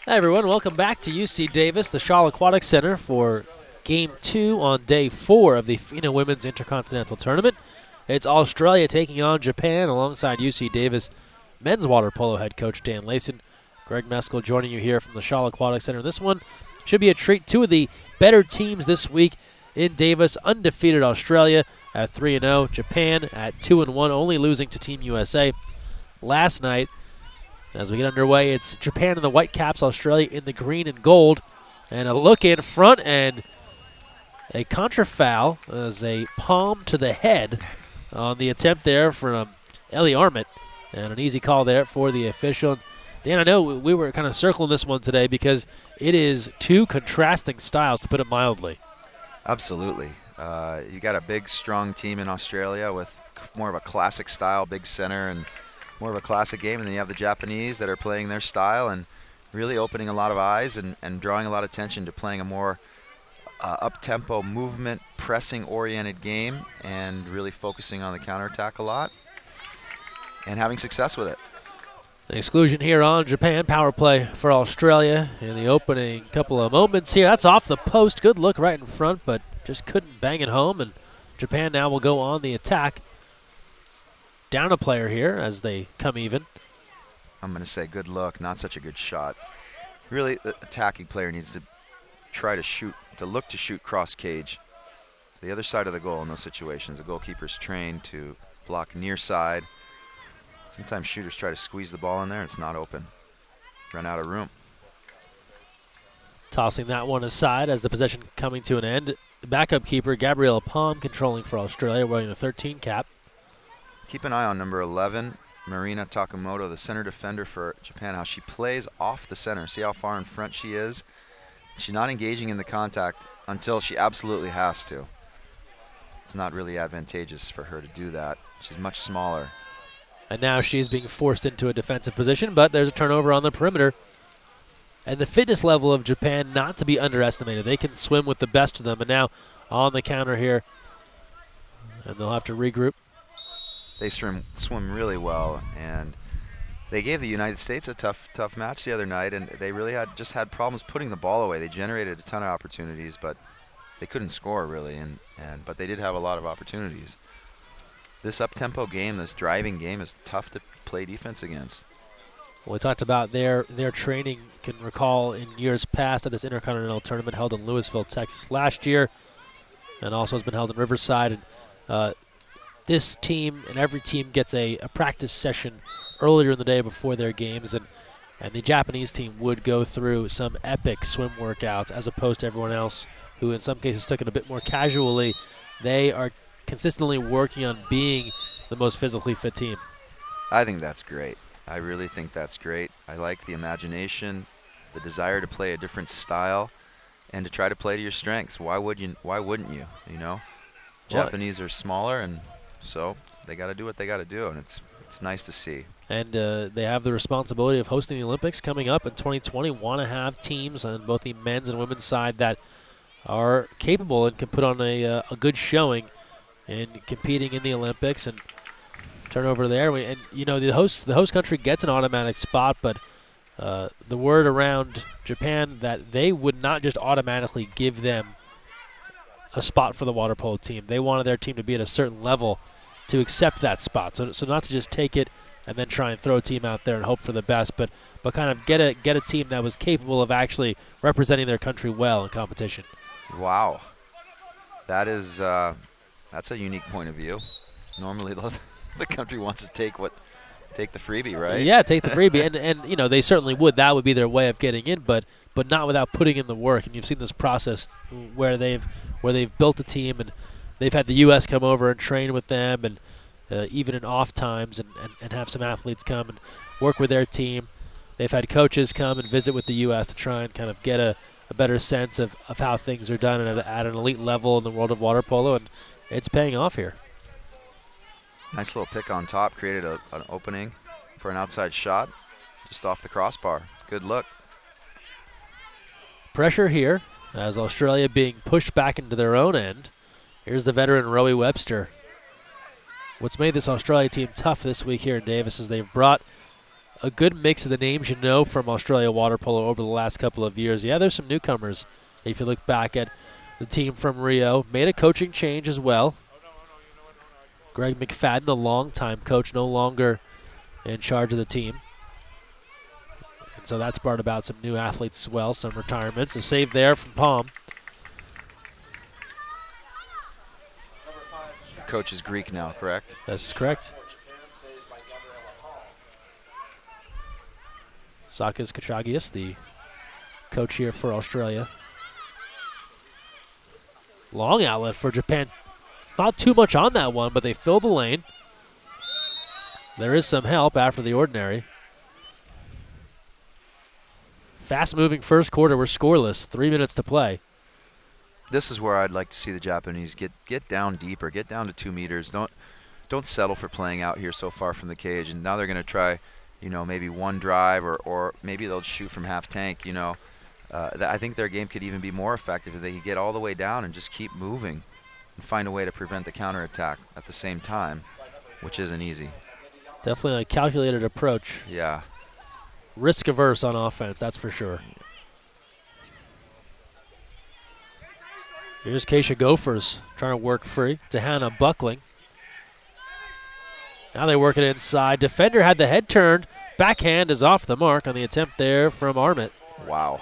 Hi everyone, welcome back to UC Davis, the Shaw Aquatic Center for Game 2 on Day 4 of the FINA Women's Intercontinental Tournament. It's Australia taking on Japan alongside UC Davis men's water polo head coach Dan Layson. Greg Meskel joining you here from the Shaw Aquatic Center. This one should be a treat. Two of the better teams this week in Davis. Undefeated Australia at 3-0, Japan at 2-1, only losing to Team USA last night. As we get underway, it's Japan in the white caps, Australia in the green and gold. And a look in front and a contra foul as a palm to the head on the attempt there from Ellie Armit. And an easy call there for the official. Dan, I know we were kind of circling this one today because it is two contrasting styles, to put it mildly. Absolutely. You got a big, strong team in Australia with more of a classic style, big center, and more of a classic game, and then you have the Japanese that are playing their style and really opening a lot of eyes and drawing a lot of attention to playing a more up-tempo, movement, pressing-oriented game and really focusing on the counterattack a lot and having success with it. The exclusion here on Japan, power play for Australia in the opening couple of moments here. That's off the post, good look right in front, but just couldn't bang it home, and Japan now will go on the attack. Down a player here as they come even. I'm going to say good look, not such a good shot. Really, the attacking player needs to try to shoot, to look to shoot cross cage. The other side of the goal in those situations, the goalkeeper's trained to block near side. Sometimes shooters try to squeeze the ball in there and it's not open. Run out of room. Tossing that one aside as the possession coming to an end. The backup keeper, Gabriella Palm, controlling for Australia, wearing the 13 cap. Keep an eye on number 11, Marina Takamoto, the center defender for Japan, how she plays off the center. See how far in front she is? She's not engaging in the contact until she absolutely has to. It's not really advantageous for her to do that. She's much smaller. And now she's being forced into a defensive position, but there's a turnover on the perimeter. And the fitness level of Japan not to be underestimated. They can swim with the best of them, and now on the counter here, and they'll have to regroup. They swim really well, and they gave the United States a tough match the other night, and they really had problems putting the ball away. They generated a ton of opportunities, but they couldn't score really, but they did have a lot of opportunities. This up-tempo game, this driving game, is tough to play defense against. Well, we talked about their training. Can recall in years past at this Intercontinental tournament held in Louisville, Texas last year, and also has been held in Riverside. And this team and every team gets a practice session earlier in the day before their games, and the Japanese team would go through some epic swim workouts as opposed to everyone else who in some cases took it a bit more casually. They are consistently working on being the most physically fit team. I think that's great. I really think that's great. I like the imagination, the desire to play a different style, and to try to play to your strengths. Why wouldn't you? You know, Japanese are smaller, and so they got to do what they got to do, and it's nice to see. And they have the responsibility of hosting the Olympics coming up in 2020. Want to have teams on both the men's and women's side that are capable and can put on a good showing in competing in the Olympics. And turnover there, and you know the host country gets an automatic spot, but the word around Japan that they would not just automatically give them a spot for the water polo team. They wanted their team to be at a certain level to accept that spot. So not to just take it and then try and throw a team out there and hope for the best, but kind of get a team that was capable of actually representing their country well in competition. Wow, that's a unique point of view. Normally, the country wants to take the freebie, right? Yeah, take the freebie, and you know they certainly would. That would be their way of getting in, but not without putting in the work. And you've seen this process where they've built a team, and they've had the U.S. come over and train with them, and even in off times, and have some athletes come and work with their team. They've had coaches come and visit with the U.S. to try and kind of get a better sense of how things are done at an elite level in the world of water polo, and it's paying off here. Nice little pick on top, created an opening for an outside shot just off the crossbar. Good look. Pressure here as Australia being pushed back into their own end. Here's the veteran Rowie Webster. What's made this Australia team tough this week here in Davis is they've brought a good mix of the names you know from Australia water polo over the last couple of years. Yeah, there's some newcomers. If you look back at the team from Rio, made a coaching change as well. Greg McFadden, the longtime coach, no longer in charge of the team. And so that's brought about some new athletes as well, some retirements. A save there from Palm. The coach is Greek now, correct? That's correct. Sakis Kachagias, the coach here for Australia. Long outlet for Japan. Not too much on that one, but they fill the lane. There is some help after the ordinary. Fast-moving first quarter. We're scoreless. 3 minutes to play. This is where I'd like to see the Japanese get down deeper, get down to 2 meters. Don't settle for playing out here so far from the cage. And now they're going to try, maybe one drive or maybe they'll shoot from half tank. I think their game could even be more effective if they could get all the way down and just keep moving and find a way to prevent the counterattack at the same time, which isn't easy. Definitely a calculated approach. Yeah. Risk averse on offense, that's for sure. Here's Keisha Gophers trying to work free to Hannah Buckling. Now they work it inside. Defender had the head turned. Backhand is off the mark on the attempt there from Armit. Wow.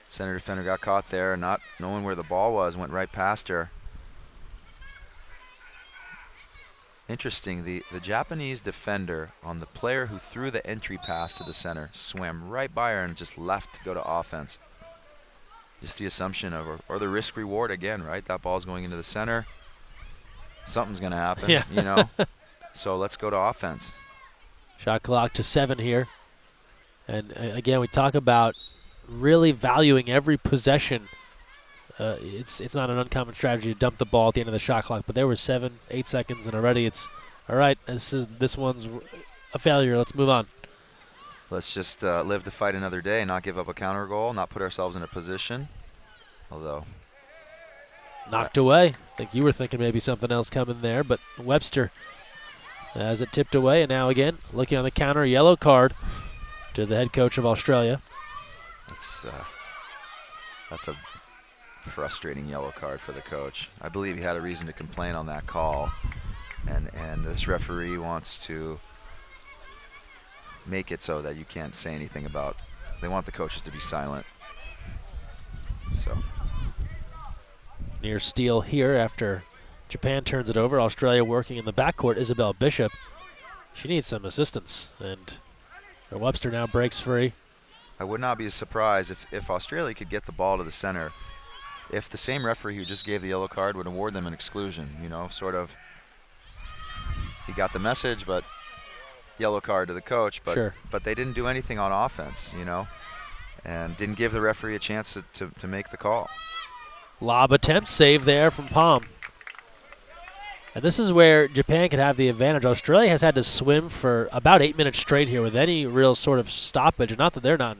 Center defender got caught there, not knowing where the ball was, went right past her. Interesting, the Japanese defender on the player who threw the entry pass to the center swam right by her and just left to go to offense. Just the assumption of, or the risk reward again, right? That ball's going into the center. Something's going to happen, yeah. So let's go to offense. Shot clock to 7 here. And again, we talk about really valuing every possession. It's not an uncommon strategy to dump the ball at the end of the shot clock, but there were 7-8 seconds, and already it's all right. This one's a failure. Let's move on. Let's just live to fight another day, not give up a counter goal, not put ourselves in a position. Although knocked away. I think you were thinking maybe something else coming there, but Webster has it tipped away, and now again looking on the counter, yellow card to the head coach of Australia. That's a frustrating yellow card for the coach. I believe he had a reason to complain on that call, and this referee wants to make it so that you can't say anything about. They want the coaches to be silent. So near steal here after Japan turns it over. Australia working in the backcourt. Isabel Bishop. She needs some assistance, and Webster now breaks free. I would not be surprised if Australia could get the ball to the center, if the same referee who just gave the yellow card would award them an exclusion, sort of. He got the message, but yellow card to the coach, but sure. But they didn't do anything on offense, and didn't give the referee a chance to make the call. Lob attempt, save there from Palm. And this is where Japan could have the advantage. Australia has had to swim for about 8 minutes straight here with any real sort of stoppage. Not that they're not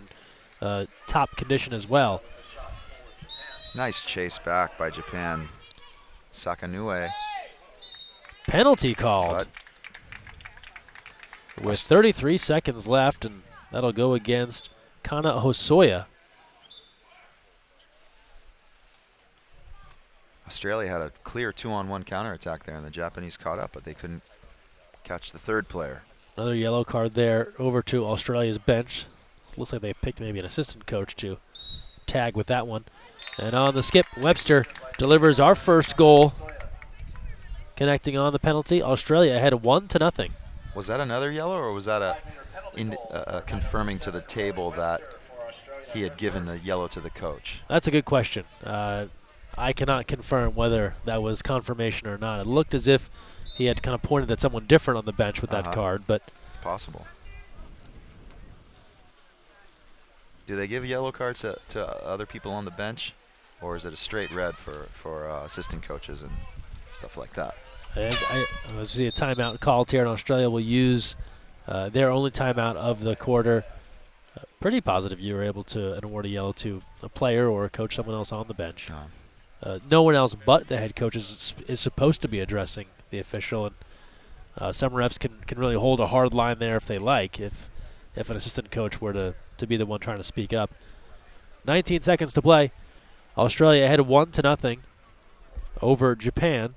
in top condition as well. Nice chase back by Japan. Sakanue. Penalty called. With 33 seconds left, and that'll go against Kana Hosoya. Australia had a clear 2-on-1 counterattack there, and the Japanese caught up, but they couldn't catch the third player. Another yellow card there over to Australia's bench. Looks like they picked maybe an assistant coach to tag with that one. And on the skip, Webster delivers our first goal. Connecting on the penalty, Australia ahead 1-0. Was that another yellow, or was that confirming to the table that he had given the yellow to the coach? That's a good question. I cannot confirm whether that was confirmation or not. It looked as if he had kind of pointed at someone different on the bench with that card, but it's possible. Do they give yellow cards to other people on the bench, or is it a straight red for assistant coaches and stuff like that? I see a timeout called here, and Australia will use their only timeout of the quarter. Pretty positive you were able to award a yellow to a player or coach someone else on the bench. No one else but the head coach is supposed to be addressing the official, and Some refs can really hold a hard line there if they like, if an assistant coach were to be the one trying to speak up. 19 seconds to play. Australia ahead 1-0 over Japan.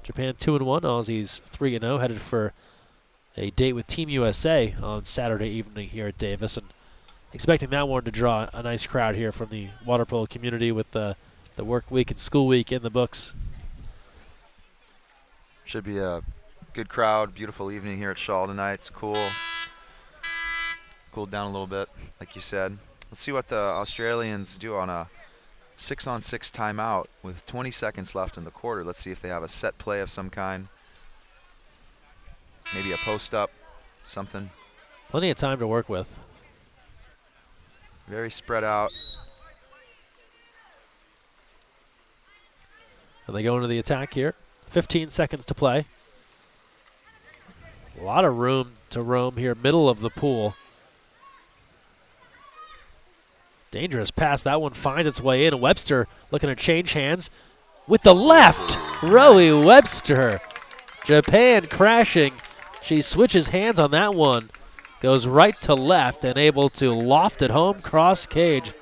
Japan 2-1, Aussies 3-0, headed for a date with Team USA on Saturday evening here at Davis, and expecting that one to draw a nice crowd here from the water polo community with the work week and school week in the books. Should be a good crowd, beautiful evening here at Shaw tonight. It's cooled down a little bit, like you said. Let's see what the Australians do on a 6-on-6 timeout with 20 seconds left in the quarter. Let's see if they have a set play of some kind. Maybe a post-up, something. Plenty of time to work with. Very spread out. And they go into the attack here. 15 seconds to play. A lot of room to roam here, middle of the pool. Dangerous pass. That one finds its way in. Webster looking to change hands with the left. Rowie Webster. Japan crashing. She switches hands on that one. Goes right to left and able to loft it home cross cage.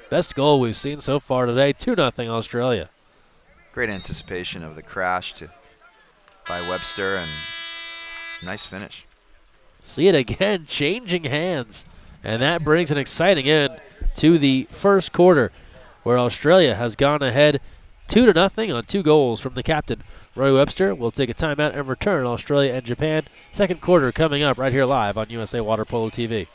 Best goal we've seen so far today. 2-0 Australia. Great anticipation of the crash by Webster, and nice finish. See it again, changing hands. And that brings an exciting end to the first quarter, where Australia has gone ahead 2-0 on 2 goals from the captain, Roy Webster. We'll take a timeout and return Australia and Japan. Second quarter coming up right here live on USA Water Polo TV.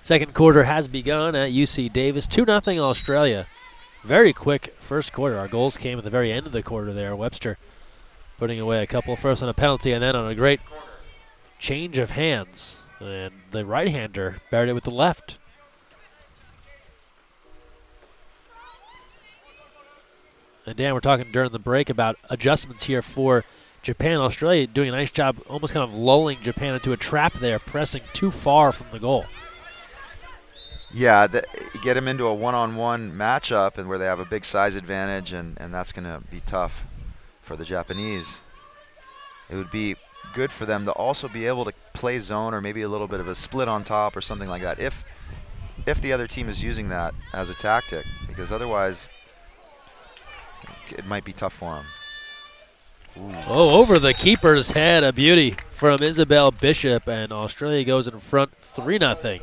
Second quarter has begun at UC Davis. 2-0 Australia. Very quick first quarter. Our goals came at the very end of the quarter there. Webster putting away a couple, first on a penalty and then on a great change of hands. And the right-hander buried it with the left. And Dan, we're talking during the break about adjustments here for Japan. Australia doing a nice job almost kind of lulling Japan into a trap there, pressing too far from the goal. Yeah, get them into a one-on-one matchup and where they have a big size advantage, and that's going to be tough for the Japanese. It would be good for them to also be able to play zone or maybe a little bit of a split on top or something like that if the other team is using that as a tactic, because otherwise it might be tough for them. Oh, over the keeper's head, a beauty from Isabel Bishop, and Australia goes in front 3-0.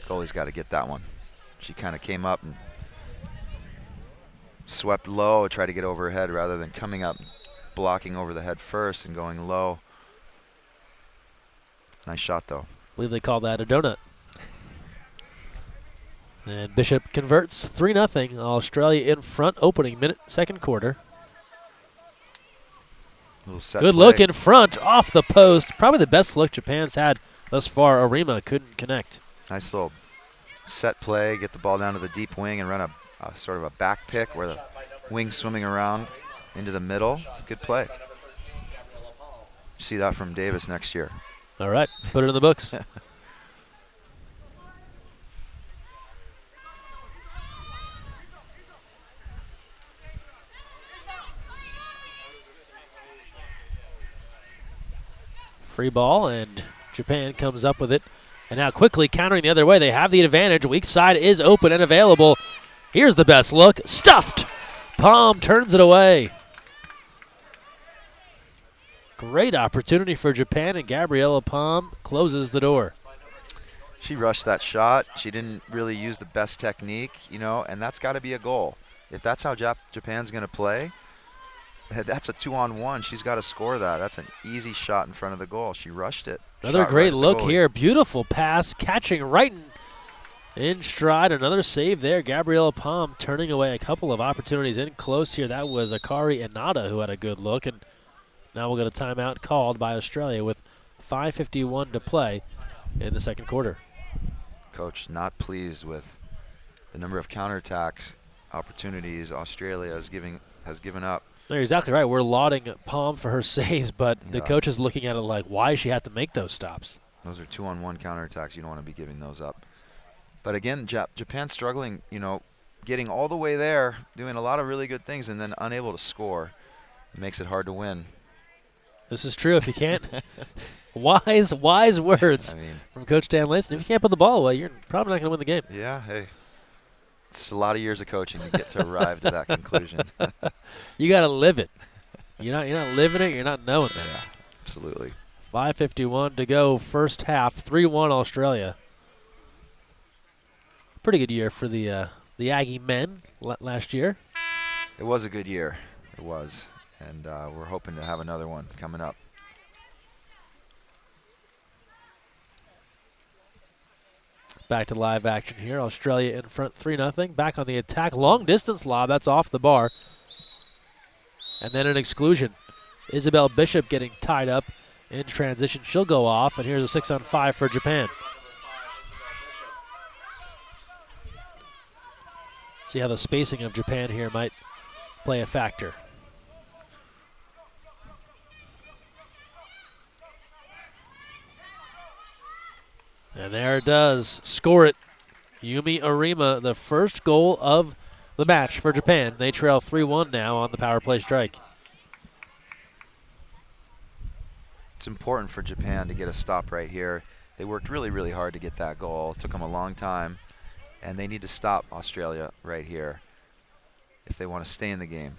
Goalie's got to get that one. She kind of came up and swept low, tried to get over her head rather than coming up, blocking over the head first and going low. Nice shot, though. I believe they call that a donut. And Bishop converts 3-0. Australia in front, opening minute, second quarter. Little set Good play. look in front, off the post. Probably the best look Japan's had thus far. Arima couldn't connect. Nice little set play, get the ball down to the deep wing and run a sort of a back pick where the wing's swimming around into the middle. Good play. See that from Davis next year. All right, put it in the books. Free ball, and Japan comes up with it. And now quickly countering the other way. They have the advantage. Weak side is open and available. Here's the best look. Stuffed. Palm turns it away. Great opportunity for Japan, and Gabriella Palm closes the door. She rushed that shot. She didn't really use the best technique, you know, and that's got to be a goal. If that's how Japan's going to play, that's a 2-on-1. She's got to score that. That's an easy shot in front of the goal. She rushed it. Another great look here. Beautiful pass, catching right in stride. Another save there. Gabriella Palm turning away a couple of opportunities in close here. That was Akari Inada who had a good look. And now we'll get a timeout called by Australia with 5:51 to play in the second quarter. Coach not pleased with the number of counterattacks opportunities Australia has given up. No, you're exactly right. We're lauding Palm for her saves, but the coach is looking at it like, why she had to make those stops. Those are 2-on-1 counterattacks. You don't want to be giving those up. But again, Japan's struggling, you know, getting all the way there, doing a lot of really good things, and then unable to score. It makes it hard to win. This is true. If you can't, wise words from Coach Dan Layson. If you can't put the ball away, you're probably not going to win the game. Yeah, hey. It's a lot of years of coaching to get to arrive to that conclusion. You got to live it. You're not living it. You're not knowing it. Yeah, absolutely. 5:51 to go, first half. 3-1 Australia. Pretty good year for the Aggie men last year. It was a good year. It was, and we're hoping to have another one coming up. Back to live action here. Australia in front 3-0. Back on the attack. Long distance lob. That's off the bar. And then an exclusion. Isabel Bishop getting tied up in transition. She'll go off. And here's a 6-on-5 for Japan. See how the spacing of Japan here might play a factor. And there it does. Score it. Yumi Arima, the first goal of the match for Japan. They trail 3-1 now on the power play strike. It's important for Japan to get a stop right here. They worked really, really hard to get that goal. It took them a long time, and they need to stop Australia right here if they want to stay in the game.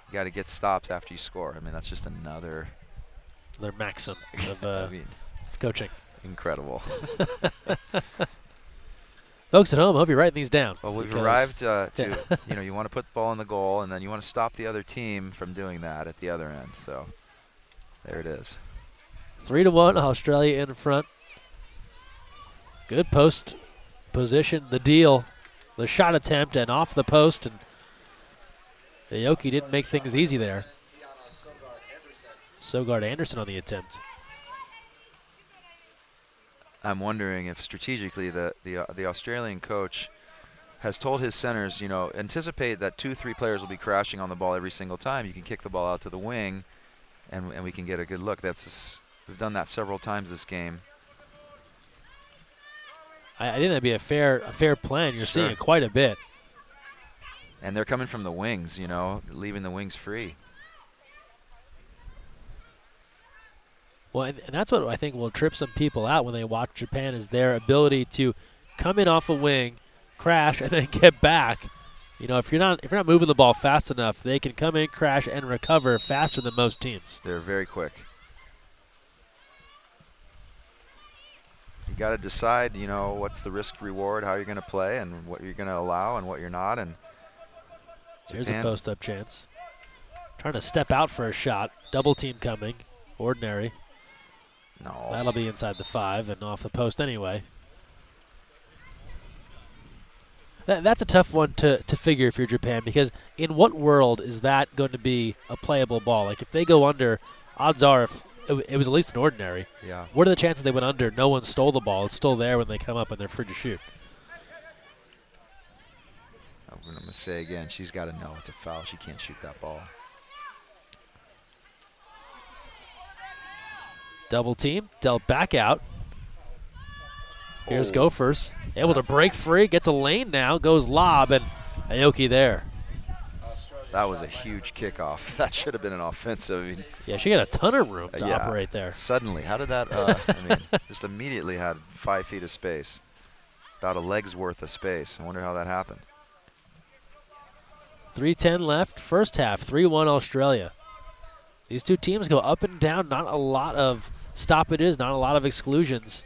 You got to get stops after you score. I mean, that's just another maxim of, of coaching. Incredible. Folks at home, I hope you're writing these down. Well, we've arrived to, you know, you want to put the ball in the goal, and then you want to stop the other team from doing that at the other end. So there it is. 3-1, Australia in front. Good post position, the deal, the shot attempt, and off the post. And Aoki didn't make things easy there. Sogard Anderson on the attempt. I'm wondering if strategically the Australian coach has told his centers, you know, anticipate that 2-3 players will be crashing on the ball every single time. You can kick the ball out to the wing, and we can get a good look. We've done that several times this game. I think that'd be a fair plan. You're seeing it quite a bit. And they're coming from the wings, you know, leaving the wings free. Well, and that's what I think will trip some people out when they watch Japan is their ability to come in off a wing, crash, and then get back You know, if you're not moving the ball fast enough, they can come in, crash, and recover faster than most teams. They're very quick. You got to decide, you know, what's the risk reward, how you're going to play, and what you're going to allow and what you're not. And here's a post-up chance. Trying to step out for a shot. Double team coming. Ordinary. No. That'll be inside the 5 and off the post anyway. That's a tough one to figure if you're Japan, because in what world is that going to be a playable ball? Like, if they go under, odds are if it was at least an ordinary. Yeah. What are the chances they went under? No one stole the ball. It's still there when they come up and they're free to shoot. I'm going to say again, she's got to know it's a foul. She can't shoot that ball. Double team, dealt back out. Here's Gophers, able to break free, gets a lane now, goes lob, and Aoki there. That was a huge kickoff. That should have been an offensive. I mean, yeah, she got a ton of room to operate there. Suddenly, how did that, I mean, just immediately had 5 feet of space. About a leg's worth of space. I wonder how that happened. 3:10 left, first half, 3-1 Australia. These two teams go up and down, not a lot of stoppages, not a lot of exclusions.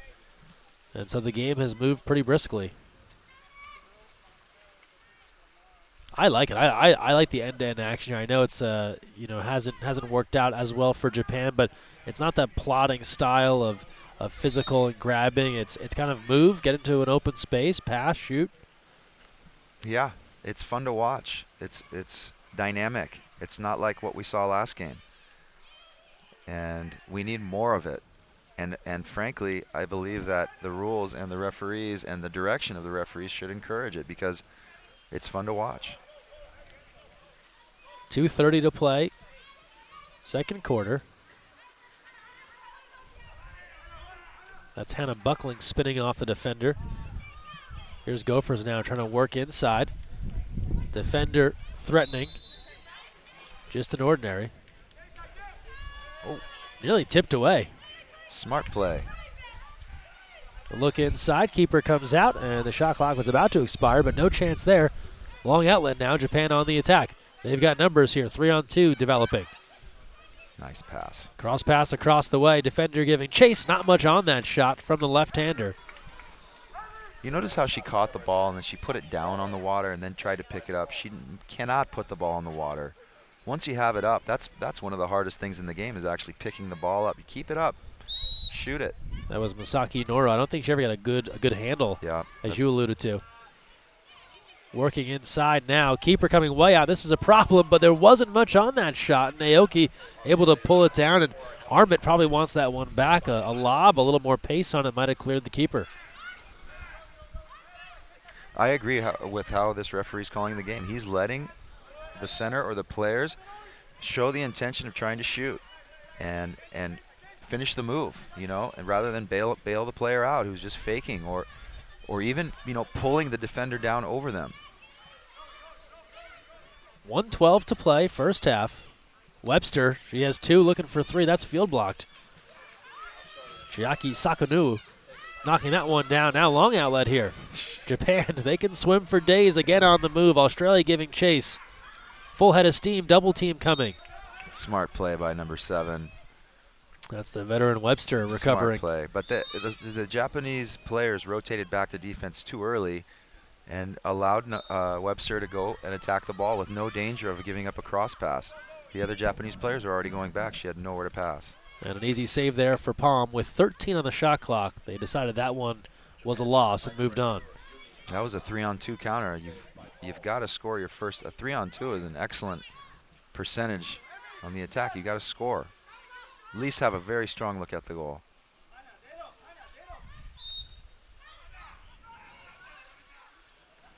And so the game has moved pretty briskly. I like it. I like the end-to-end action here. I know it's you know, hasn't worked out as well for Japan, but it's not that plodding style of physical and grabbing. It's kind of move, get into an open space, pass, shoot. Yeah, it's fun to watch. It's dynamic. It's not like what we saw last game. And we need more of it. And frankly, I believe that the rules and the referees and the direction of the referees should encourage it, because it's fun to watch. 2:30 to play, second quarter. That's Hannah Buckling spinning off the defender. Here's Gophers now trying to work inside. Defender threatening. Just an ordinary. Oh, nearly tipped away. Smart play. A look inside, keeper comes out, and the shot clock was about to expire, but no chance there. Long outlet now, Japan on the attack. They've got numbers here, 3-on-2 developing. Nice pass. Cross pass across the way, defender giving chase, not much on that shot from the left-hander. You notice how she caught the ball and then she put it down on the water and then tried to pick it up. She cannot put the ball on the water. Once you have it up, that's one of the hardest things in the game, is actually picking the ball up. You keep it up. Shoot it. That was Masaki Noro. I don't think she ever got a good handle, as you alluded to. Working inside now. Keeper coming way out. This is a problem, but there wasn't much on that shot. And Aoki able to pull it down, and Armit probably wants that one back. A lob, a little more pace on it might have cleared the keeper. I agree with how this referee's calling the game. He's letting the center or the players show the intention of trying to shoot and finish the move, you know, and rather than bail the player out who's just faking or even, you know, pulling the defender down over them. 1:12 to play, first half. Webster, she has 2, looking for 3. That's field blocked. Chiaki Sakanu knocking that one down. Now long outlet here. Japan, they can swim for days, again on the move. Australia giving chase. Full head of steam, double team coming. Smart play by number 7. That's the veteran Webster recovering. Smart play, but the Japanese players rotated back to defense too early and allowed Webster to go and attack the ball with no danger of giving up a cross pass. The other Japanese players were already going back. She had nowhere to pass. And an easy save there for Palm with 13 on the shot clock. They decided that one was a loss and moved on. That was a 3-on-2 counter. You've got to score your first. A 3-on-2 is an excellent percentage on the attack. You got to score. At least have a very strong look at the goal.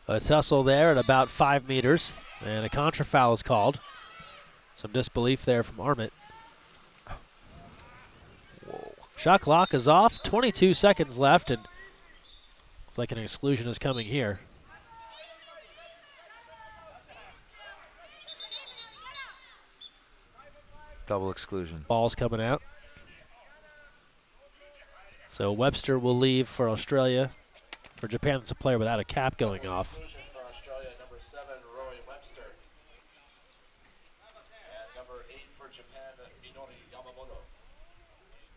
A tussle there at about 5 meters, and a contra foul is called. Some disbelief there from Armit. Whoa. Shot clock is off, 22 seconds left, and looks like an exclusion is coming here. Double exclusion. Ball's coming out. So Webster will leave for Australia. For Japan, it's a player without a cap going off.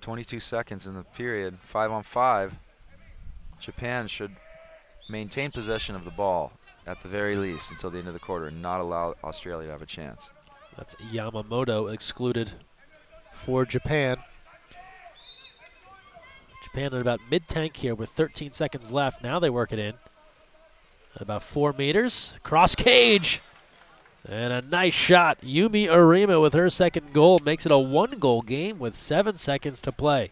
22 seconds in the period, 5-on-5. Japan should maintain possession of the ball at the very least until the end of the quarter and not allow Australia to have a chance. That's Yamamoto excluded for Japan. Japan at about mid-tank here with 13 seconds left. Now they work it in. At about 4 meters. Cross cage. And a nice shot. Yumi Arima with her second goal makes it a 1-goal game with 7 seconds to play.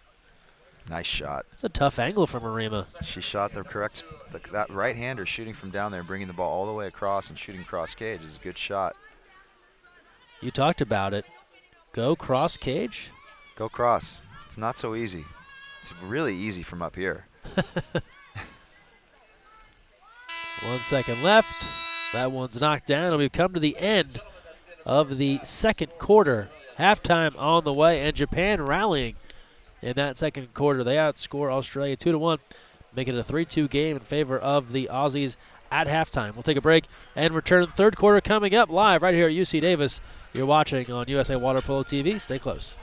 Nice shot. It's a tough angle from Arima. She shot the correct, that right-hander shooting from down there, bringing the ball all the way across and shooting cross cage is a good shot. You talked about it. Go cross cage? Go cross. It's not so easy. It's really easy from up here. 1 second left. That one's knocked down, and we've come to the end of the second quarter. Halftime on the way, and Japan rallying in that second quarter. They outscore Australia 2-1, making it a 3-2 game in favor of the Aussies at halftime. We'll take a break and return. Third quarter coming up live right here at UC Davis. You're watching on USA Water Polo TV. Stay close.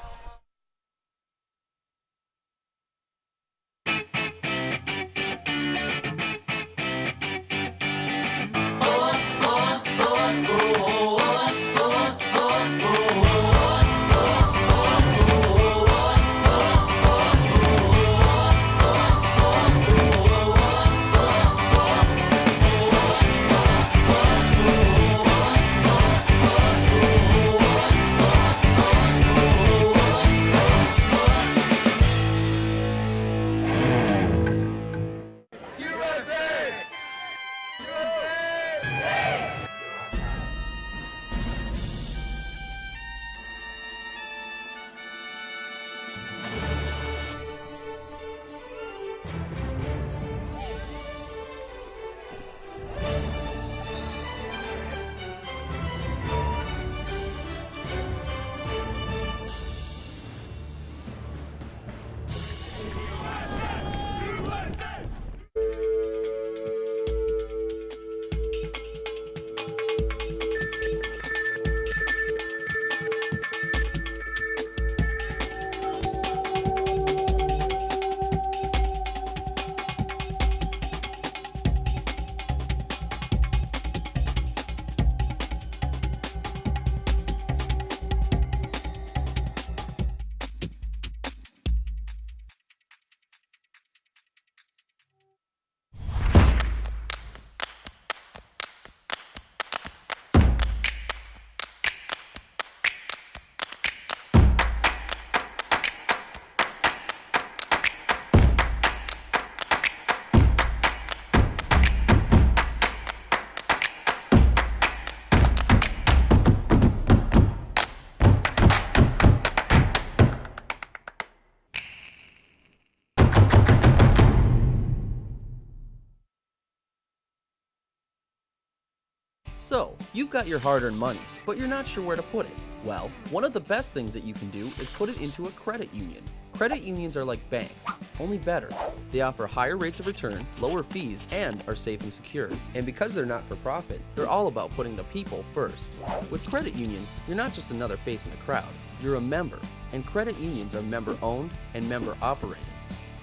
So, you've got your hard-earned money, but you're not sure where to put it. Well, one of the best things that you can do is put it into a credit union. Credit unions are like banks, only better. They offer higher rates of return, lower fees, and are safe and secure. And because they're not for profit, they're all about putting the people first. With credit unions, you're not just another face in the crowd, you're a member. And credit unions are member-owned and member-operated.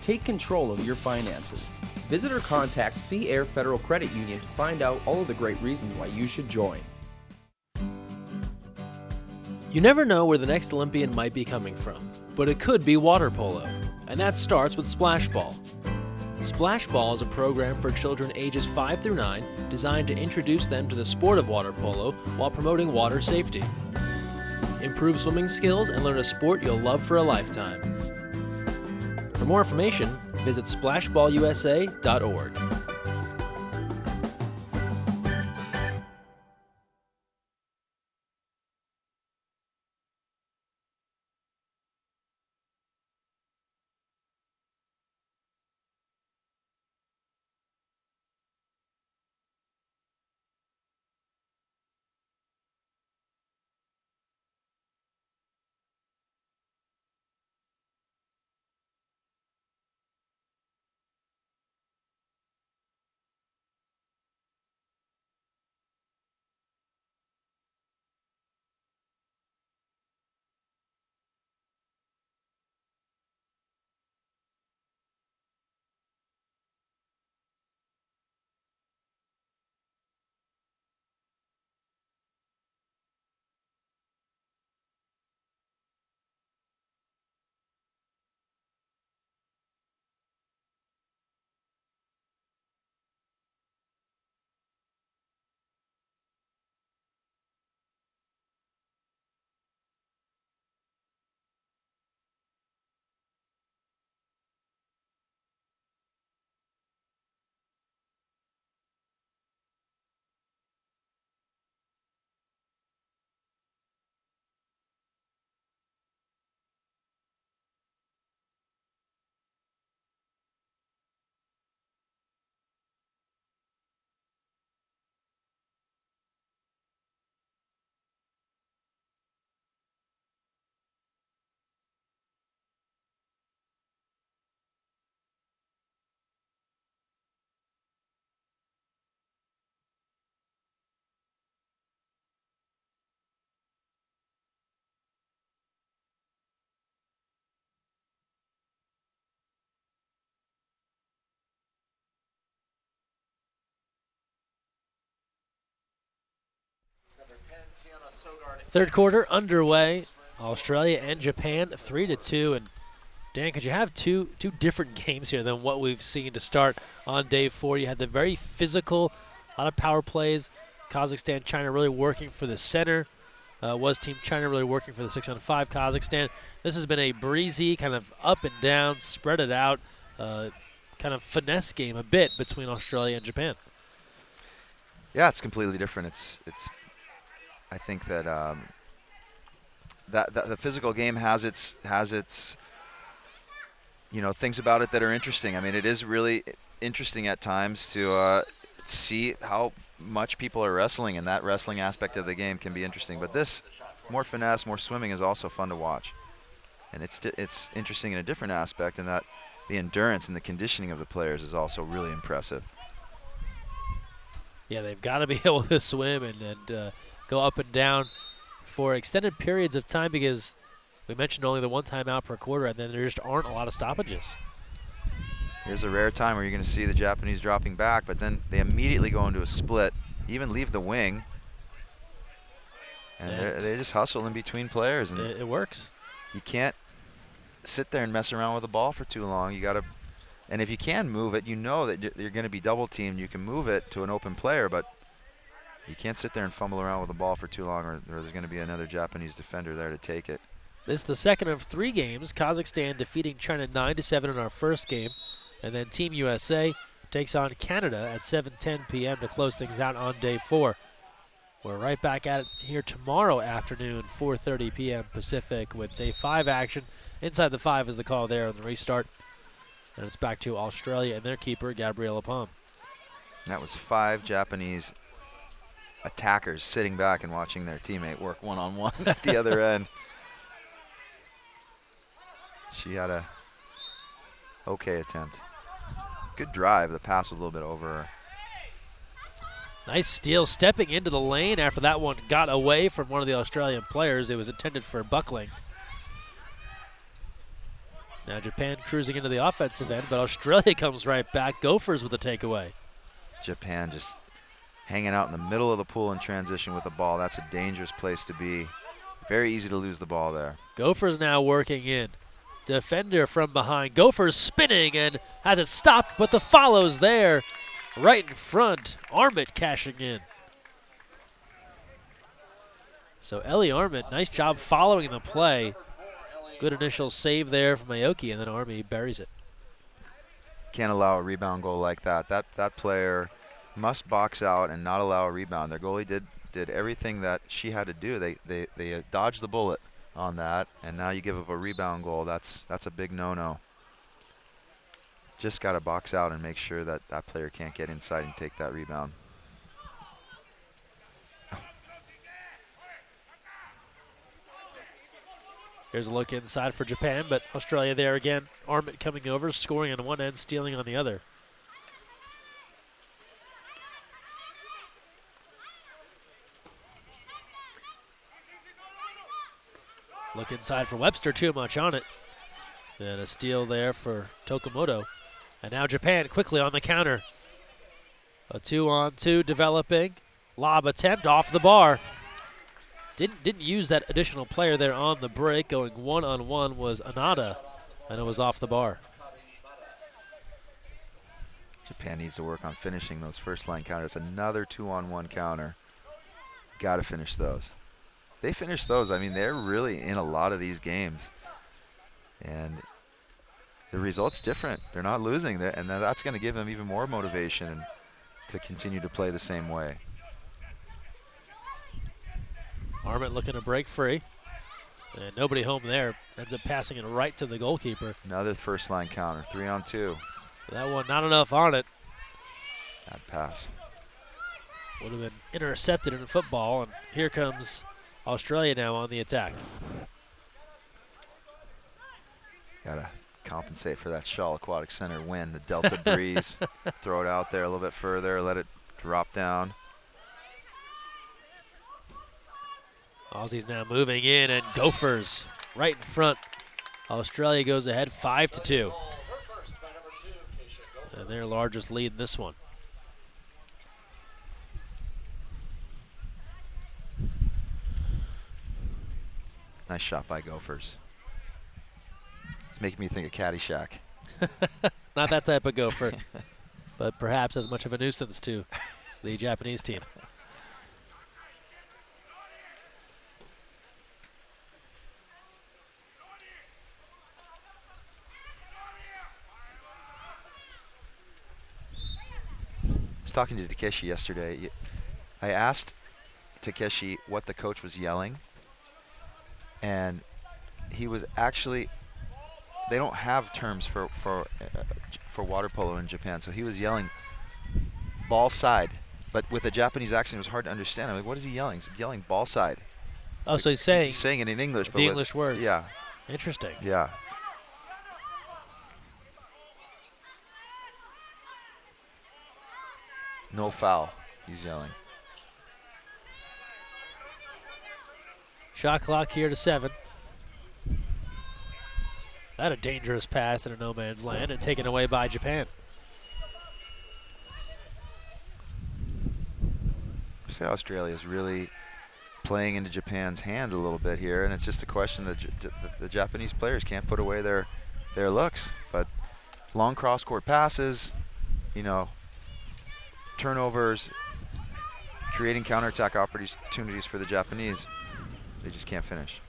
Take control of your finances. Visit or contact Sea Air Federal Credit Union to find out all of the great reasons why you should join. You never know where the next Olympian might be coming from, but it could be water polo, and that starts with Splash Ball. Splash Ball is a program for children ages 5 through 9 designed to introduce them to the sport of water polo while promoting water safety. Improve swimming skills and learn a sport you'll love for a lifetime. For more information, visit splashballusa.org. Third quarter underway. Australia and Japan 3-2. And Dan, could you have two different games here than what we've seen to start on day 4? You had the very physical, a lot of power plays. Kazakhstan, China really working for the center. Was Team China really working for the 6-on-5 Kazakhstan? This has been a breezy, kind of up and down, spread it out, kind of finesse game a bit between Australia and Japan. Yeah, it's completely different. It's. I think that that the physical game has its things about it that are interesting. I mean, it is really interesting at times to see how much people are wrestling, and that wrestling aspect of the game can be interesting. But this, more finesse, more swimming, is also fun to watch, and it's interesting in a different aspect in that the endurance and the conditioning of the players is also really impressive. Yeah, they've got to be able to swim and go up and down for extended periods of time, because we mentioned only the one timeout per quarter, and then there just aren't a lot of stoppages. Here's a rare time where you're going to see the Japanese dropping back, but then they immediately go into a split, even leave the wing, and they just hustle in between players. And it works. You can't sit there and mess around with the ball for too long. You got to, and if you can move it, you know that you're going to be double teamed. You can move it to an open player, but you can't sit there and fumble around with the ball for too long, or there's going to be another Japanese defender there to take it. This is the second of 3 games. Kazakhstan defeating China 9-7 in our first game. And then Team USA takes on Canada at 7:10 p.m. to close things out on day 4. We're right back at it here tomorrow afternoon, 4:30 p.m. Pacific, with day 5 action. Inside the 5 is the call there on the restart. And it's back to Australia and their keeper, Gabriela Palm. That was 5 Japanese attackers sitting back and watching their teammate work one-on-one at the other end. She had a okay attempt. Good drive. The pass was a little bit over her. Nice steal, stepping into the lane after that one got away from one of the Australian players. It was intended for buckling. Now Japan cruising into the offensive end, but Australia comes right back. Gophers with the takeaway. Japan just hanging out in the middle of the pool in transition with the ball. That's a dangerous place to be. Very easy to lose the ball there. Gophers now working in. Defender from behind. Gophers spinning and has it stopped, but the follow's there right in front. Armit cashing in. So Ellie Armit, nice job following the play. Good initial save there from Aoki, and then Army buries it. Can't allow a rebound goal like that. That player must box out and not allow a rebound. Their goalie did everything that she had to do. They dodged the bullet on that, and now you give up a rebound goal. That's a big no-no. Just got to box out and make sure that that player can't get inside and take that rebound. Here's a look inside for Japan, but Australia there again. Armit coming over, scoring on one end, stealing on the other. Look inside for Webster, too much on it. And a steal there for Tokumoto. And now Japan quickly on the counter. A 2-on-2 developing. Lob attempt off the bar. Didn't use that additional player there on the break. Going one-on-one was Anada, and it was off the bar. Japan needs to work on finishing those first line counters. Another 2-on-1 counter. Got to finish those. They finish those. I mean, they're really in a lot of these games. And the result's different. They're not losing there, and that's going to give them even more motivation to continue to play the same way. Armit looking to break free. And nobody home there. Ends up passing it right to the goalkeeper. Another first line counter, 3-on-2. That one not enough on it. Bad pass. Would have been intercepted in football, and here comes Australia now on the attack. Gotta compensate for that Shaw Aquatic Center win. The Delta breeze. Throw it out there a little bit further, let it drop down. Aussies now moving in, and Gophers right in front. Australia goes ahead 5-2. And their largest lead in this one. Nice shot by Gophers. It's making me think of Caddyshack. Not that type of gopher, but perhaps as much of a nuisance to the Japanese team. I was talking to Takeshi yesterday. I asked Takeshi what the coach was yelling, and he was actually, they don't have terms for water polo in Japan, so he was yelling ball side, but with a Japanese accent it was hard to understand. I'm like, what is he yelling? He's yelling ball side. Oh, so he's saying it in English, but the English words. Yeah. Interesting. Yeah. No foul, he's yelling. Shot clock here to 7. That a dangerous pass in a no man's land and taken away by Japan. See, Australia is really playing into Japan's hands a little bit here, and it's just a question that the Japanese players can't put away their looks. But long cross-court passes, you know, turnovers, creating counterattack opportunities for the Japanese. They just can't finish.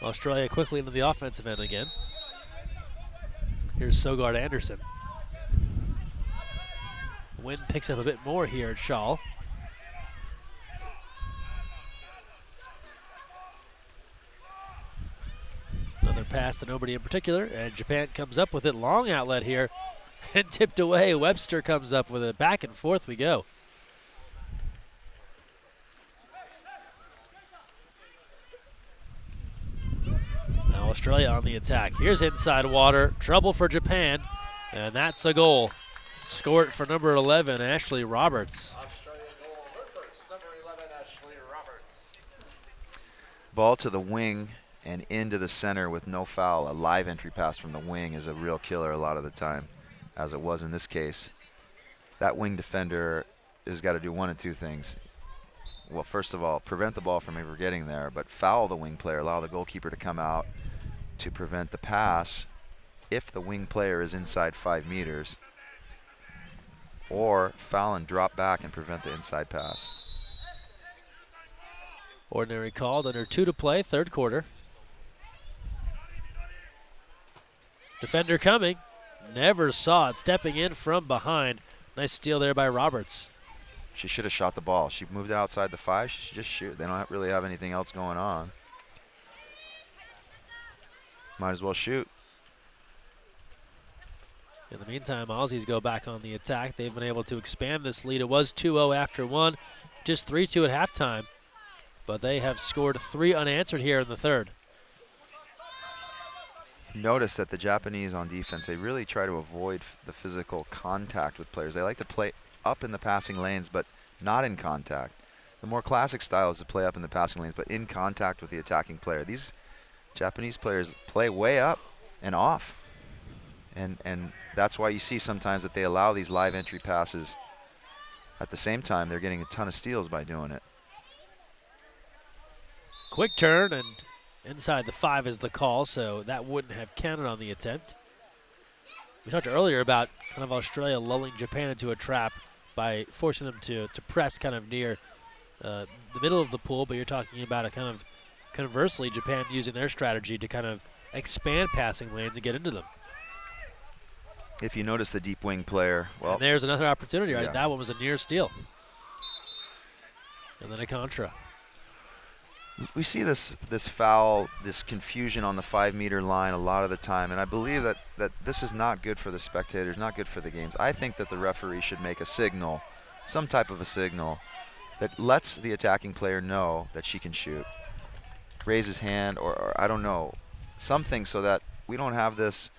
Australia quickly into the offensive end again. Here's Sogard Anderson. Wind picks up a bit more here at Shaw. Another pass to nobody in particular, and Japan comes up with it. Long outlet here and tipped away. Webster comes up with it. Back and forth we go. Now Australia on the attack. Here's inside water. Trouble for Japan, and that's a goal. Scored for number 11, Ashley Roberts. Australia goal first, number 11, Ashley Roberts. Ball to the wing and into the center with no foul. A live entry pass from the wing is a real killer a lot of the time, as it was in this case. That wing defender has got to do one of two things. Well, first of all, prevent the ball from ever getting there, but foul the wing player, allow the goalkeeper to come out to prevent the pass if the wing player is inside 5 meters, or foul and drop back and prevent the inside pass. Ordinary called, under 2 to play, third quarter. Defender coming, never saw it, stepping in from behind. Nice steal there by Roberts. She should have shot the ball. She moved it outside the 5. She should just shoot. They don't really have anything else going on. Might as well shoot. In the meantime, Aussies go back on the attack. They've been able to expand this lead. It was 2-0 after 1, just 3-2 at halftime. But they have scored 3 unanswered here in the third. Notice that the Japanese on defense, they really try to avoid the physical contact with players. They like to play up in the passing lanes, but not in contact. The more classic style is to play up in the passing lanes, but in contact with the attacking player. These Japanese players play way up and off. And that's why you see sometimes that they allow these live entry passes. At the same time, they're getting a ton of steals by doing it. Quick turn, and inside the 5 is the call, so that wouldn't have counted on the attempt. We talked earlier about kind of Australia lulling Japan into a trap by forcing them to press kind of near the middle of the pool, but you're talking about a kind of conversely Japan using their strategy to kind of expand passing lanes and get into them. If you notice the deep wing player, well, and there's another opportunity, right? Yeah. That one was a near steal. And then a contra. we see this foul, this confusion on the 5 meter line a lot of the time, and I believe that this is not good for the spectators, not good for the games. I think that the referee should make a signal, some type of a signal, that lets the attacking player know that she can shoot. Raise his hand, or I don't know, something so that we don't have this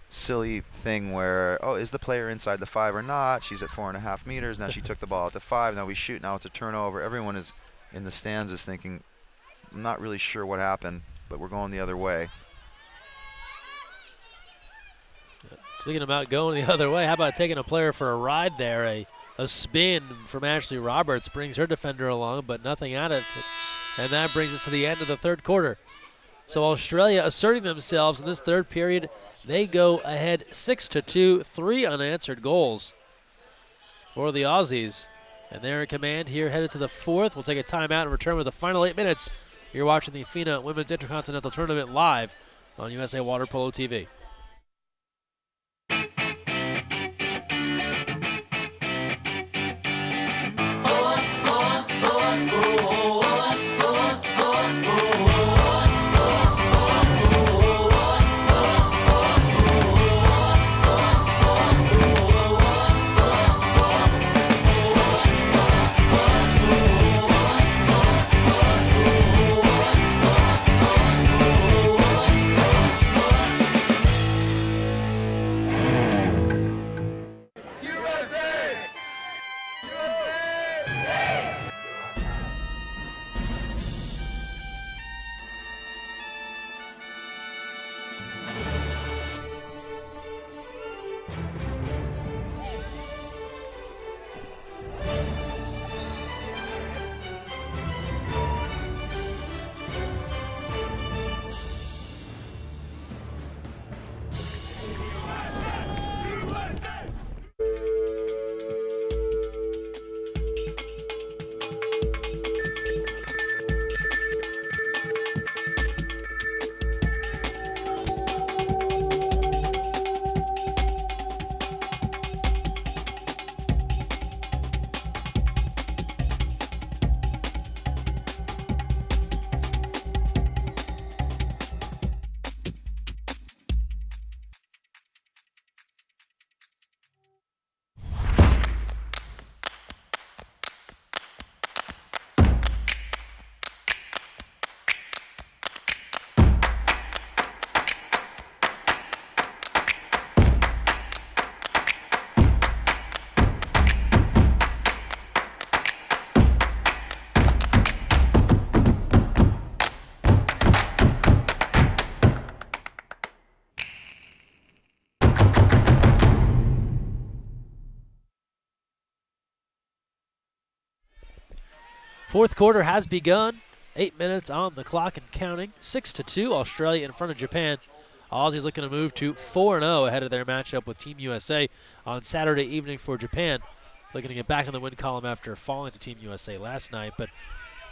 silly thing where, oh, is the player inside the 5 or not? She's at 4.5 meters. Now she took the ball at the 5. Now we shoot. Now it's a turnover. Everyone is in the stands is thinking, I'm not really sure what happened, but we're going the other way. Speaking about going the other way, how about taking a player for a ride there? A spin from Ashley Roberts brings her defender along, but nothing out of it And that brings us to the end of the third quarter. So Australia asserting themselves in this third period. They go ahead 6-2, 3 unanswered goals for the Aussies. And they're in command here, headed to the fourth. We'll take a timeout and return with the final 8 minutes. You're watching the FINA Women's Intercontinental Tournament live on USA Water Polo TV. Fourth quarter has begun. 8 minutes on the clock and counting. 6-2, Australia in front of Japan. Aussies looking to move to 4-0 ahead of their matchup with Team USA on Saturday evening for Japan. Looking to get back in the win column after falling to Team USA last night, but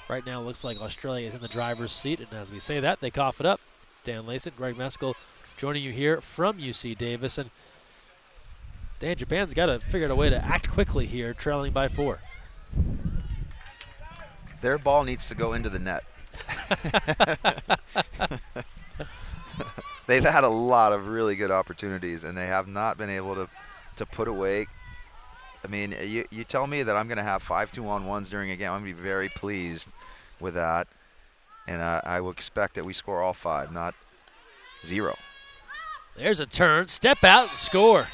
right now it looks like Australia is in the driver's seat, and as we say that, they cough it up. Dan Layson, Greg Meskel joining you here from UC Davis. And Dan, Japan's got to figure out a way to act quickly here, trailing by 4. Their ball needs to go into the net. They've had a lot of really good opportunities, and they have not been able to put away. I mean, you tell me that I'm going to have 5 2-on-1s during a game. I'm going to be very pleased with that, and I will expect that we score all 5, not 0. There's a turn, step out, and score.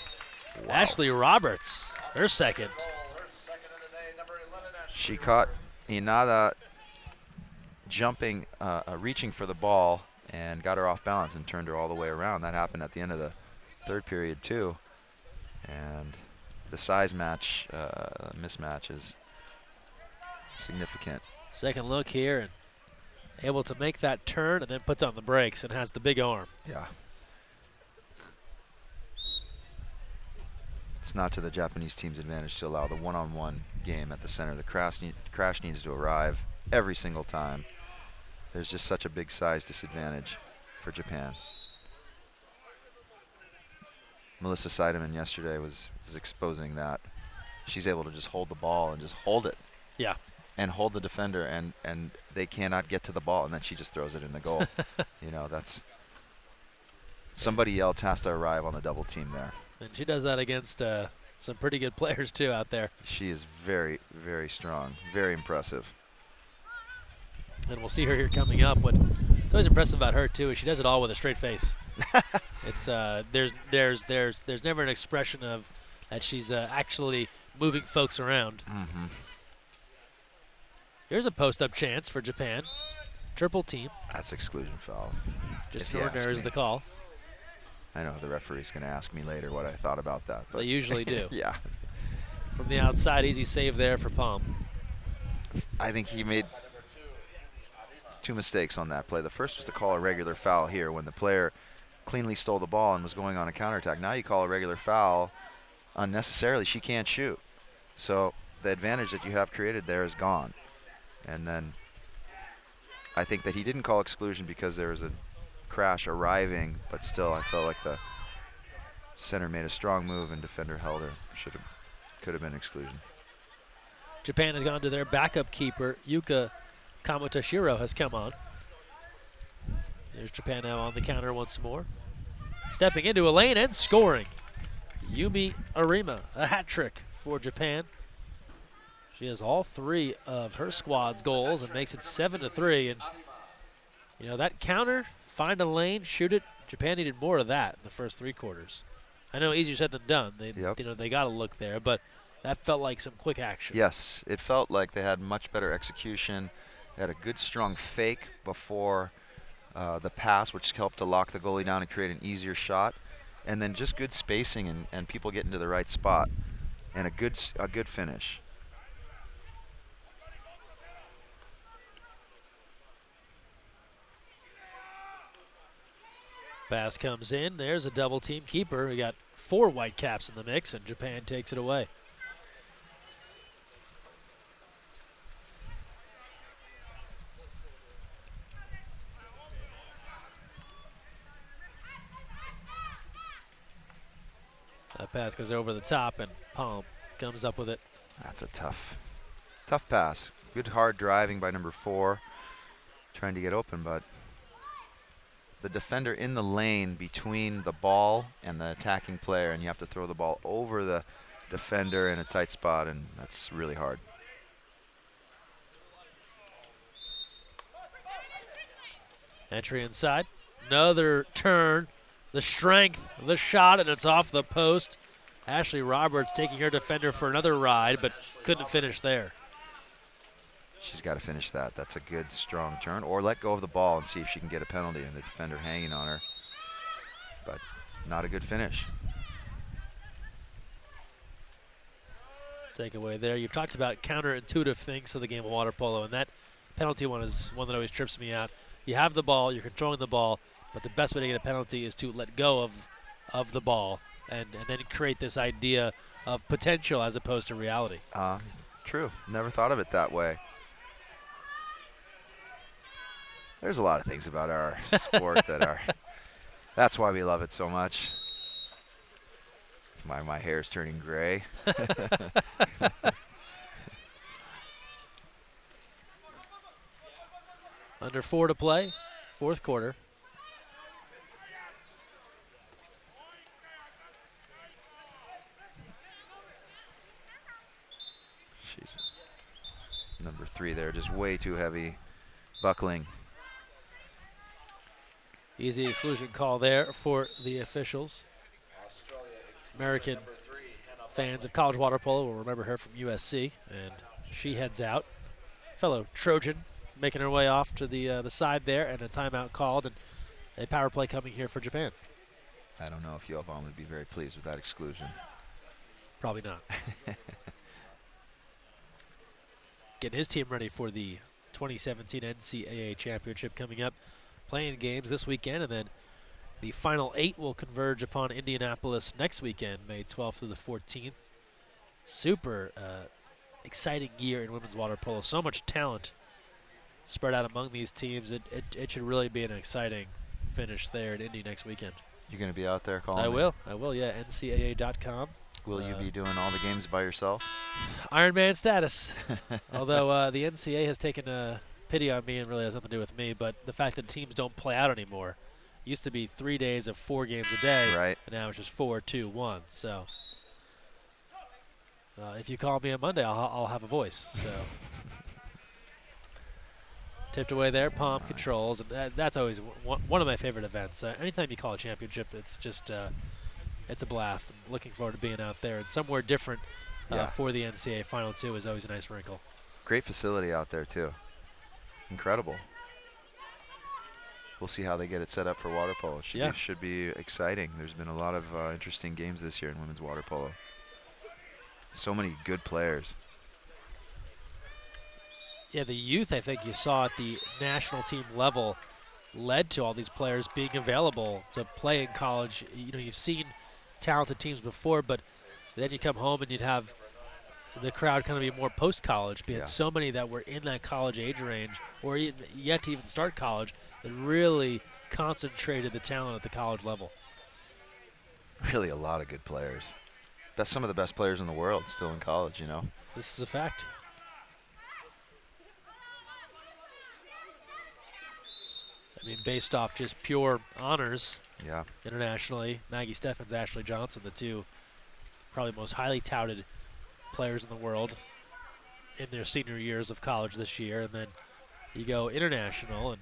Wow. Ashley Roberts, her second. She caught Inada jumping, reaching for the ball, and got her off balance and turned her all the way around. That happened at the end of the third period too. And the size match, mismatch is significant. Second look here, and able to make that turn and then puts on the brakes and has the big arm. Yeah. It's not to the Japanese team's advantage to allow the one-on-one game at the center. The crash needs to arrive every single time. There's just such a big size disadvantage for Japan. Melissa Seidemann yesterday was exposing that. She's able to just hold the ball and just hold it. Yeah. And hold the defender, and they cannot get to the ball, and then she just throws it in the goal. You know, that's somebody else has to arrive on the double team there. And she does that against some pretty good players too out there. She is very, very strong, very impressive. And we'll see her here coming up. What's always impressive about her too is she does it all with a straight face. It's there's never an expression of that she's actually moving folks around. Mm-hmm. Here's a post-up chance for Japan. Triple team. That's exclusion foul. Just ordinary is the call. I know the referee's going to ask me later what I thought about that. They usually do. Yeah. From the outside, easy save there for Palm. I think he made two mistakes on that play. The first was to call a regular foul here when the player cleanly stole the ball and was going on a counterattack. Now you call a regular foul unnecessarily. She can't shoot. So the advantage that you have created there is gone. And then I think that he didn't call exclusion because there was a crash arriving, but still I felt like the center made a strong move and defender held her. Could have been exclusion. Japan has gone to their backup keeper. Yuka Kamotashiro has come on. There's Japan now on the counter once more. Stepping into a lane and scoring. Yumi Arima, a hat trick for Japan. She has all 3 of her squad's goals and makes it 7-3. And you know, that counter, find a lane, shoot it. Japan needed more of that in the first 3 quarters. I know easier said than done. They, you know, they got to look there, but that felt like some quick action. Yes, it felt like they had much better execution. They had a good, strong fake before the pass, which helped to lock the goalie down and create an easier shot. And then just good spacing and people getting to the right spot. And a good finish. Pass comes in. There's a double team keeper. We got 4 white caps in the mix, and Japan takes it away. That pass goes over the top, and Palm comes up with it. That's a tough pass. Good hard driving by number 4, trying to get open, but the defender in the lane between the ball and the attacking player, and you have to throw the ball over the defender in a tight spot, and that's really hard. Entry inside. Another turn. The strength, the shot, and it's off the post. Ashley Roberts taking her defender for another ride, but couldn't finish there. She's got to finish that. That's a good, strong turn. Or let go of the ball and see if she can get a penalty, and the defender hanging on her. But not a good finish. Takeaway there. You've talked about counterintuitive things to the game of water polo, and that penalty one is one that always trips me out. You have the ball, you're controlling the ball, but the best way to get a penalty is to let go of the ball and then create this idea of potential as opposed to reality. True. Never thought of it that way. There's a lot of things about our sport that are. That's why we love it so much. It's my hair's turning gray. Under 4 to play, 4th quarter. She's number 3 there, just way too heavy, buckling. Easy exclusion call there for the officials. American fans of college water polo will remember her from USC, and she heads out. Fellow Trojan making her way off to the side there, and a timeout called, and a power play coming here for Japan. I don't know if Jovan would be very pleased with that exclusion. Probably not. Getting his team ready for the 2017 NCAA Championship coming up. Playing games this weekend, and then the final 8 will converge upon Indianapolis next weekend, May 12th through the 14th. Super exciting year in women's water polo. So much talent spread out among these teams. It should really be an exciting finish there at Indy next weekend. You're going to be out there calling? I will, yeah, NCAA.com. Will you be doing all the games by yourself? Ironman status. Although the NCAA has taken a pity on me and really has nothing to do with me, but the fact that teams don't play out anymore. Used to be 3 days of 4 games a day, right? And now it's just 4, 2, 1. So if you call me on Monday, I'll have a voice. So tipped away there, palm controls, and that's always one of my favorite events. Anytime you call a championship, it's just it's a blast. I'm looking forward to being out there and somewhere different for the NCAA Final 2 is always a nice wrinkle. Great facility out there too. Incredible. We'll see how they get it set up for water polo. Should be exciting. There's been a lot of interesting games this year in women's water polo. So many good players. Yeah, the youth I think you saw at the national team level led to all these players being available to play in college. You know, you've seen talented teams before, but then you come home and you'd have the crowd kind of be more post-college. We had so many that were in that college age range or yet to even start college that really concentrated the talent at the college level. Really a lot of good players. That's some of the best players in the world still in college, you know. This is a fact. I mean, based off just pure honors internationally, Maggie Steffens, Ashley Johnson, the two probably most highly touted players in the world in their senior years of college this year. And then you go international, and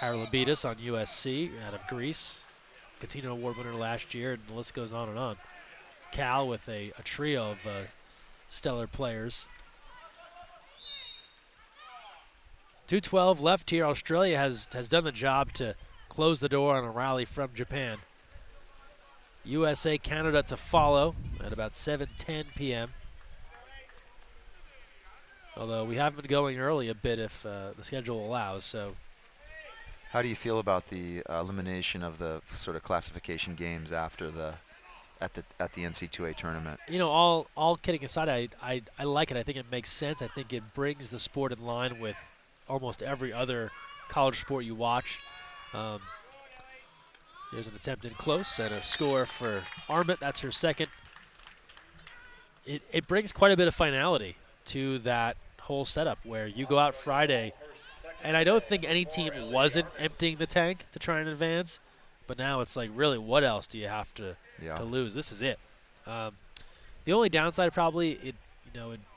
Haralabitis on USC out of Greece, Catino Award winner last year, and the list goes on and on. Cal with a trio of stellar players. 2:12 left here. Australia has done the job to close the door on a rally from Japan. USA, Canada to follow at about 7:10 p.m. Although we have been going early a bit if the schedule allows. So, how do you feel about the elimination of the sort of classification games after the at the NC2A tournament? You know, all kidding aside, I like it. I think it makes sense. I think it brings the sport in line with almost every other college sport you watch. There's an attempt in close and a score for Armit. That's her second. It brings quite a bit of finality to that whole setup where you go out Friday, and I don't think any team wasn't emptying the tank to try and advance, but now it's like, really, what else do you have to lose? This is it. The only downside probably,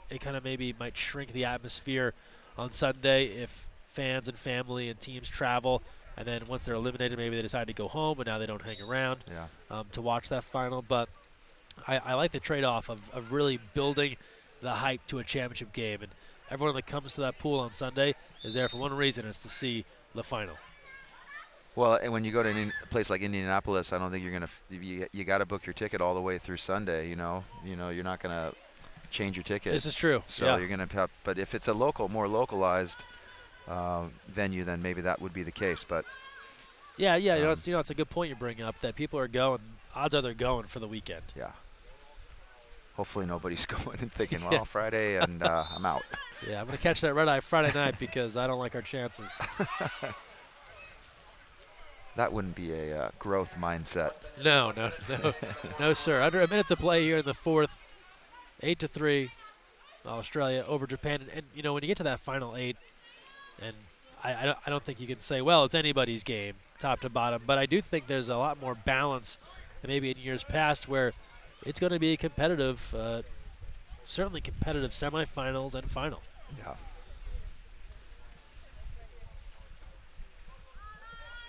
it kind of maybe might shrink the atmosphere on Sunday if fans and family and teams travel, and then once they're eliminated, maybe they decide to go home, and now they don't hang around to watch that final. But I like the trade-off of really building the hype to a championship game, and everyone that comes to that pool on Sunday is there for one reason: it's to see the final. Well, and when you go to a place like Indianapolis, I don't think you're gonna. You got to book your ticket all the way through Sunday. You know, you're not gonna change your ticket. This is true. So you're gonna have. But if it's a more localized venue, then maybe that would be the case. But it's a good point you're bringing up that people are going. Odds are they're going for the weekend. Yeah. Hopefully nobody's going and thinking, well, Friday and I'm out. Yeah, I'm gonna catch that red eye Friday night because I don't like our chances. That wouldn't be a growth mindset. No, no, sir. Under a minute to play here in the fourth. 8-3, Australia over Japan. And when you get to that final 8, and I don't think you can say, well, it's anybody's game, top to bottom. But I do think there's a lot more balance than maybe in years past where it's going to be a competitive, certainly competitive semifinals and final. Yeah.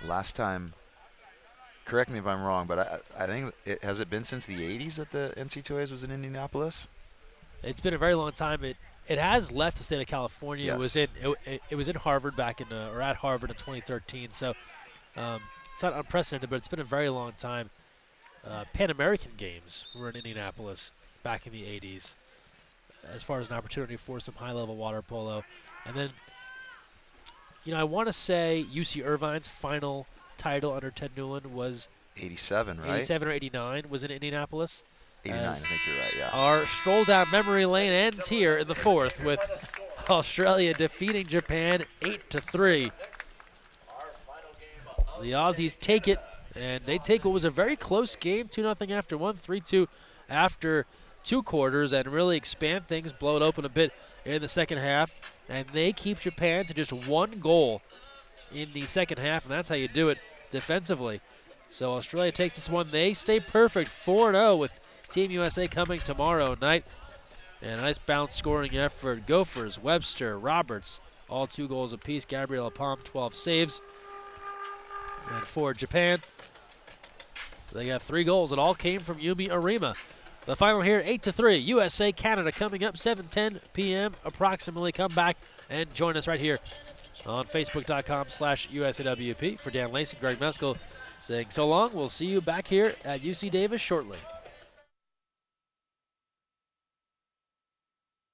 Last time, correct me if I'm wrong, but I think has it been since the 80s that the NC2As was in Indianapolis? It's been a very long time. It has left the state of California. Yes. It was in Harvard back in or at Harvard in 2013. So it's not unprecedented, but it's been a very long time. Pan American Games were in Indianapolis back in the 80s, as far as an opportunity for some high-level water polo, and then I want to say UC Irvine's final title under Ted Newland was 87, right? 87 or 89 was in Indianapolis. 89, I think you're right, yeah. Our stroll down memory lane ends here in the fourth with Australia defeating Japan 8-3. The Aussies take it, and they take what was a very close game, 2-0 after one, 3-2 after 2 quarters, and really expand things, blow it open a bit in the second half. And they keep Japan to just 1 goal in the second half, and that's how you do it defensively. So Australia takes this one. They stay perfect, 4-0 with Team USA coming tomorrow night. And a nice bounce scoring effort. Gophers, Webster, Roberts, all 2 goals apiece. Gabriela Palm, 12 saves. And for Japan, they got 3 goals. It all came from Yumi Arima. The final here, 8-3, USA, Canada, coming up 7:10 p.m. approximately. Come back and join us right here on Facebook.com/USAWP. For Dan Lacy, Greg Meskel saying so long. We'll see you back here at UC Davis shortly.